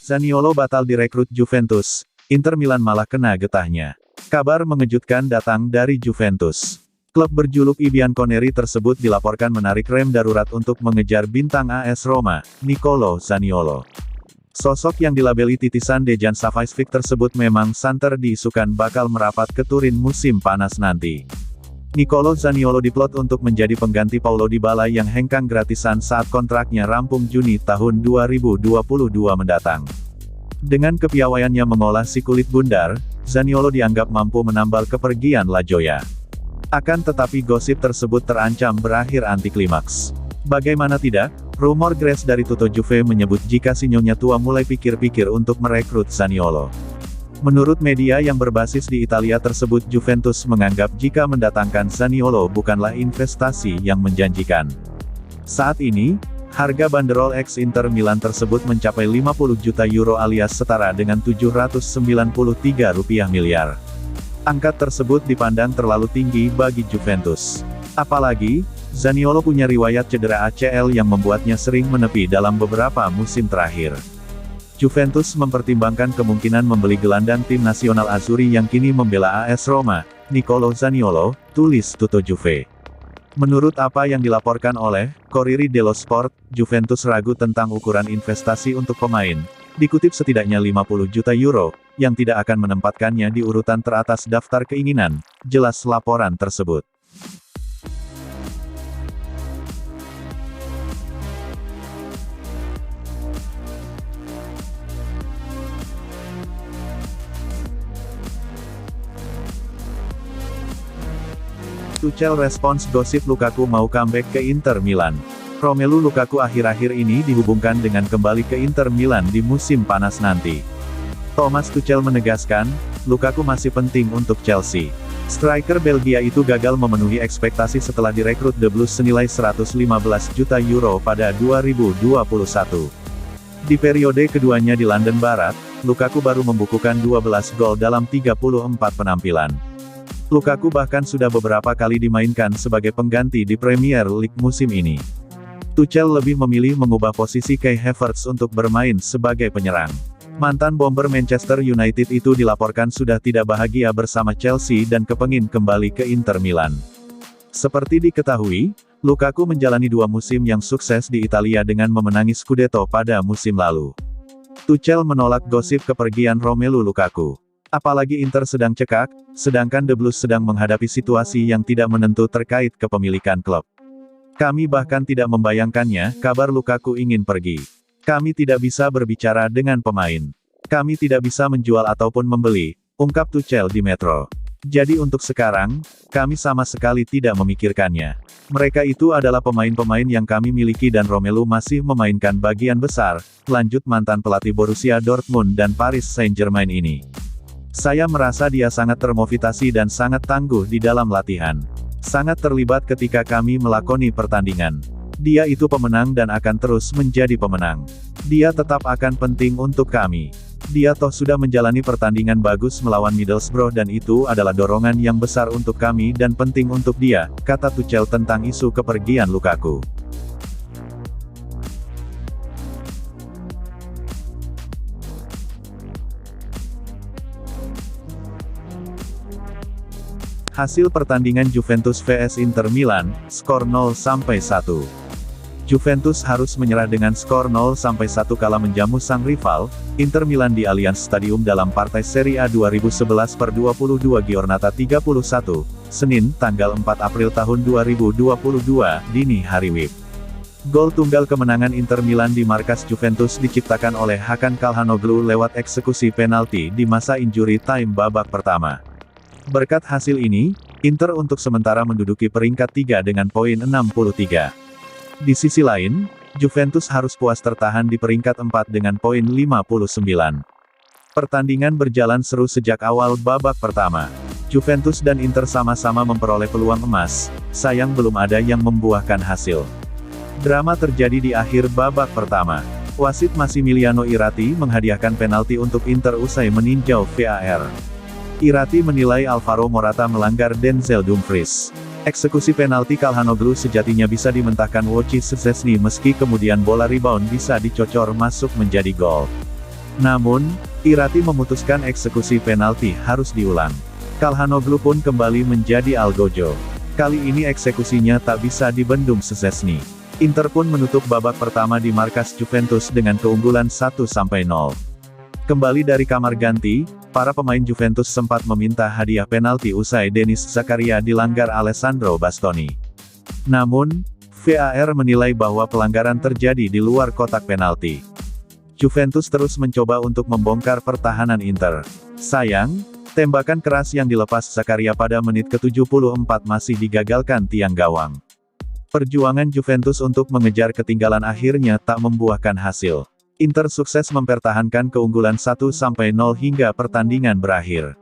Zaniolo batal direkrut Juventus, Inter Milan malah kena getahnya. Kabar mengejutkan datang dari Juventus. Klub berjuluk I Bianconeri tersebut dilaporkan menarik rem darurat untuk mengejar bintang AS Roma, Nicolo Zaniolo. Sosok yang dilabeli titisan Dejan Savajsvik tersebut memang santer diisukan bakal merapat ke Turin musim panas nanti. Nicolo Zaniolo diplot untuk menjadi pengganti Paulo Dybala yang hengkang gratisan saat kontraknya rampung Juni tahun 2022 mendatang. Dengan kepiawaiannya mengolah si kulit bundar, Zaniolo dianggap mampu menambal kepergian La Joya. Akan tetapi gosip tersebut terancam berakhir antiklimaks. Bagaimana tidak, rumor Grace dari Tutto Juve menyebut jika si Nyonya tua mulai pikir-pikir untuk merekrut Zaniolo. Menurut media yang berbasis di Italia tersebut, Juventus menganggap jika mendatangkan Zaniolo bukanlah investasi yang menjanjikan. Saat ini, harga banderol ex-Inter Milan tersebut mencapai 50 juta euro alias setara dengan 793 rupiah miliar. Angka tersebut dipandang terlalu tinggi bagi Juventus. Apalagi, Zaniolo punya riwayat cedera ACL yang membuatnya sering menepi dalam beberapa musim terakhir. Juventus mempertimbangkan kemungkinan membeli gelandang tim nasional Azzurri yang kini membela AS Roma, Nicolo Zaniolo, tulis Tutto Juve. Menurut apa yang dilaporkan oleh Corriere dello Sport, Juventus ragu tentang ukuran investasi untuk pemain, dikutip setidaknya 50 juta euro, yang tidak akan menempatkannya di urutan teratas daftar keinginan, jelas laporan tersebut. Tuchel respons gosip Lukaku mau comeback ke Inter Milan. Romelu Lukaku akhir-akhir ini dihubungkan dengan kembali ke Inter Milan di musim panas nanti. Thomas Tuchel menegaskan, Lukaku masih penting untuk Chelsea. Striker Belgia itu gagal memenuhi ekspektasi setelah direkrut The Blues senilai 115 juta euro pada 2021. Di periode keduanya di London Barat, Lukaku baru membukukan 12 gol dalam 34 penampilan. Lukaku bahkan sudah beberapa kali dimainkan sebagai pengganti di Premier League musim ini. Tuchel lebih memilih mengubah posisi Kai Havertz untuk bermain sebagai penyerang. Mantan bomber Manchester United itu dilaporkan sudah tidak bahagia bersama Chelsea dan kepengin kembali ke Inter Milan. Seperti diketahui, Lukaku menjalani 2 musim yang sukses di Italia dengan memenangi Scudetto pada musim lalu. Tuchel menolak gosip kepergian Romelu Lukaku. Apalagi Inter sedang cekak, sedangkan The Blues sedang menghadapi situasi yang tidak menentu terkait kepemilikan klub. Kami bahkan tidak membayangkannya, kabar Lukaku ingin pergi. Kami tidak bisa berbicara dengan pemain. Kami tidak bisa menjual ataupun membeli, ungkap Tuchel di Metro. Jadi untuk sekarang, kami sama sekali tidak memikirkannya. Mereka itu adalah pemain-pemain yang kami miliki dan Romelu masih memainkan bagian besar, lanjut mantan pelatih Borussia Dortmund dan Paris Saint-Germain ini. Saya merasa dia sangat termotivasi dan sangat tangguh di dalam latihan. Sangat terlibat ketika kami melakoni pertandingan. Dia itu pemenang dan akan terus menjadi pemenang. Dia tetap akan penting untuk kami. Dia toh sudah menjalani pertandingan bagus melawan Middlesbrough dan itu adalah dorongan yang besar untuk kami dan penting untuk dia, kata Tuchel tentang isu kepergian Lukaku. Hasil pertandingan Juventus vs Inter Milan, skor 0-1. Juventus harus menyerah dengan skor 0-1 kala menjamu sang rival, Inter Milan di Allianz Stadium dalam partai Serie A 2011/22 Giornata 31, Senin, tanggal 4 April tahun 2022, dini hari WIB. Gol tunggal kemenangan Inter Milan di markas Juventus diciptakan oleh Hakan Calhanoglu lewat eksekusi penalti di masa injury time babak pertama. Berkat hasil ini, Inter untuk sementara menduduki peringkat 3 dengan poin 63. Di sisi lain, Juventus harus puas tertahan di peringkat 4 dengan poin 59. Pertandingan berjalan seru sejak awal babak pertama. Juventus dan Inter sama-sama memperoleh peluang emas, sayang belum ada yang membuahkan hasil. Drama terjadi di akhir babak pertama. Wasit Massimiliano Irrati menghadiahkan penalti untuk Inter usai meninjau VAR. Irrati menilai Alvaro Morata melanggar Denzel Dumfries. Eksekusi penalti Calhanoglu sejatinya bisa dimentahkan Wojciech Szczesny meski kemudian bola rebound bisa dicocor masuk menjadi gol. Namun, Irati memutuskan eksekusi penalti harus diulang. Calhanoglu pun kembali menjadi algojo. Kali ini eksekusinya tak bisa dibendung Szczęsny. Inter pun menutup babak pertama di markas Juventus dengan keunggulan 1-0. Kembali dari kamar ganti, para pemain Juventus sempat meminta hadiah penalti usai Denis Zakaria dilanggar Alessandro Bastoni. Namun, VAR menilai bahwa pelanggaran terjadi di luar kotak penalti. Juventus terus mencoba untuk membongkar pertahanan Inter. Sayang, tembakan keras yang dilepas Zakaria pada menit ke-74 masih digagalkan tiang gawang. Perjuangan Juventus untuk mengejar ketinggalan akhirnya tak membuahkan hasil. Inter sukses mempertahankan keunggulan 1-0 hingga pertandingan berakhir.